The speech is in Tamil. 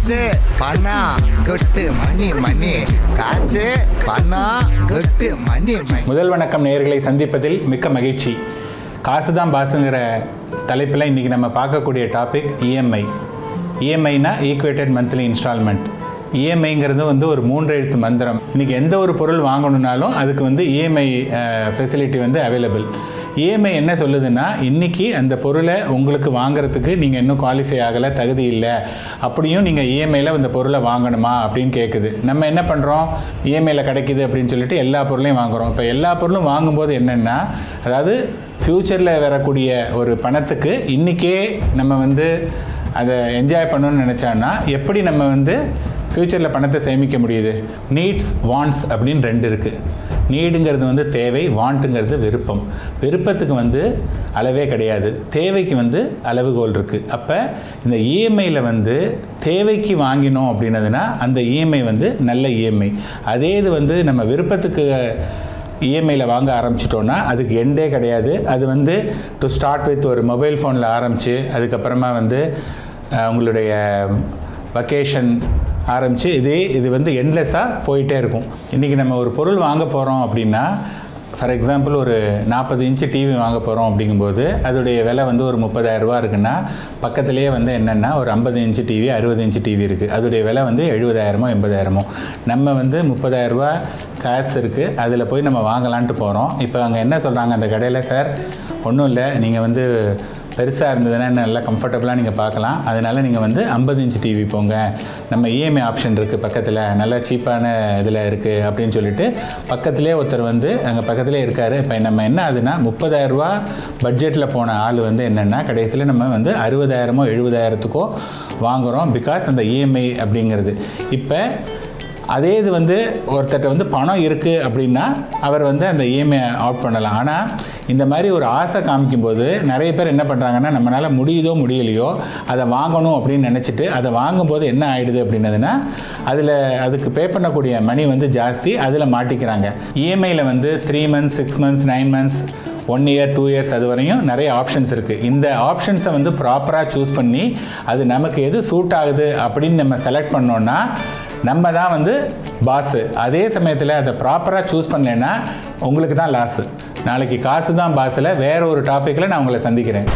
காசு பணம் கொட்டு மணி மணி காசு பணம் கொட்டு மணி மணி. முதல் வணக்கம் நேயர்களை சந்திப்பதில் மிக்க மகிழ்ச்சி. காசு தான் பாசுங்கிற தலைப்பில் இன்றைக்கி நம்ம பார்க்கக்கூடிய டாபிக் இஎம்ஐ. இஎம்ஐனா ஈக்குவேட்டட் மந்த்லி இன்ஸ்டால்மெண்ட். இஎம்ஐங்கிறது ஒரு 3 எழுத்து மந்திரம். இன்றைக்கி எந்த ஒரு பொருள் வாங்கணுன்னாலும் அதுக்கு இஎம்ஐ ஃபெசிலிட்டி அவைலபிள். இஎம்ஐ என்ன சொல்லுதுன்னா, இன்றைக்கி அந்த பொருளை உங்களுக்கு வாங்குறதுக்கு நீங்கள் இன்னும் குவாலிஃபை ஆகலை, தகுதி இல்லை, அப்படியும் நீங்கள் இஎம்ஐயில் அந்த பொருளை வாங்கணுமா அப்படின்னு கேட்குது. நம்ம என்ன பண்ணுறோம், இஎம்ஐயில் கிடைக்கிது அப்படின்னு சொல்லிட்டு எல்லா பொருளையும் வாங்குகிறோம். இப்போ எல்லா பொருளும் வாங்கும்போது என்னென்னா, அதாவது ஃப்யூச்சரில் வரக்கூடிய ஒரு பணத்துக்கு இன்றைக்கே நம்ம அதை என்ஜாய் பண்ணணும்னு நினச்சோன்னா எப்படி நம்ம ஃப்யூச்சரில் பணத்தை சேமிக்க முடியுது? நீட்ஸ், வாண்ட்ஸ் அப்படின்னு 2 இருக்குது. நீடுங்கிறது தேவை, வாண்ட்டுங்கிறது விருப்பம். விருப்பத்துக்கு அளவே கிடையாது, தேவைக்கு அளவுகோல் இருக்குது. அப்போ இந்த இஎம்ஐயில் தேவைக்கு வாங்கினோம் அப்படின்னதுன்னா அந்த இஎம்ஐ நல்ல இஎம்ஐ. அதே இது நம்ம விருப்பத்துக்கு இஎம்ஐயில் வாங்க ஆரம்பிச்சிட்டோன்னா அதுக்கு எண்டே கிடையாது. அது டு ஸ்டார்ட் வித் ஒரு மொபைல் ஃபோனில் ஆரம்பித்து அதுக்கப்புறமா உங்களுடைய வக்கேஷன் ஆரம்பித்து இது எண்ட்லெஸ்ஸாக போயிட்டே இருக்கும். இன்றைக்கி நம்ம ஒரு பொருள் வாங்க போகிறோம் அப்படின்னா, ஃபார் எக்ஸாம்பிள் ஒரு 40 இன்ச்சு டிவி வாங்க போகிறோம் அப்படிங்கும்போது அதோடைய விலை ஒரு 30,000 ரூபா இருக்குன்னா, பக்கத்துலேயே என்னென்னா ஒரு 50 இன்ச்சு டிவி, 60 இன்ச்சு டிவி இருக்குது. அதோடைய விலை 70,000மோ 80,000மோ. நம்ம 30,000 ரூபா காசு இருக்குது, அதில் போய் நம்ம வாங்கலான்ட்டு போகிறோம். இப்போ அங்கே என்ன சொல்கிறாங்க அந்த கடையில், சார் ஒன்றும் இல்லை, நீங்கள் பெருசாக இருந்ததுன்னா நல்லா கம்ஃபர்டபுளாக நீங்கள் பார்க்கலாம், அதனால் நீங்கள் 50 இன்ச்சு டிவி போங்க, நம்ம இஎம்ஐ ஆப்ஷன் இருக்குது பக்கத்தில், நல்லா சீப்பான இதில் இருக்குது அப்படின்னு சொல்லிட்டு பக்கத்துலேயே ஒருத்தர் அங்கே பக்கத்துலேயே இருக்கார். இப்போ நம்ம என்ன ஆகுதுன்னா, 30,000 ரூபா பட்ஜெட்டில் போன ஆள் என்னென்னா கடைசியில் நம்ம 60,000மோ 70,000த்துக்கோ வாங்குகிறோம். பிகாஸ் அந்த இஎம்ஐ அப்படிங்கிறது. இப்போ அதே இது ஒருத்தர்கிட்ட பணம் இருக்குது அப்படின்னா அவர் அந்த இஎம்ஐ அவுட் பண்ணலாம். ஆனால் இந்த மாதிரி ஒரு ஆசை காமிக்கும்போது நிறைய பேர் என்ன பண்ணுறாங்கன்னா, நம்மளால் முடியுதோ முடியலையோ அதை வாங்கணும் அப்படின்னு நினச்சிட்டு அதை வாங்கும்போது என்ன ஆகிடுது அப்படின்னதுன்னா, அதுக்கு பே பண்ணக்கூடிய மணி ஜாஸ்தி, அதில் மாட்டிக்கிறாங்க. இஎம்ஐயில் 3 months, 6 months, 9 months, 1 year, 2 years அது வரையும் நிறைய ஆப்ஷன்ஸ் இருக்குது. இந்த ஆப்ஷன்ஸை ப்ராப்பராக சூஸ் பண்ணி அது நமக்கு எது சூட் ஆகுது அப்படின்னு நம்ம செலக்ட் பண்ணோன்னா நம்ம தான் பாஸு. அதே சமயத்தில் அதை ப்ராப்பராக சூஸ் பண்ணலைன்னா உங்களுக்கு தான் லாஸு. நாளைக்கு காசு தான் பாஸில் வேறு ஒரு டாப்பிக்கில் நான் உங்களை சந்திக்கிறேன்.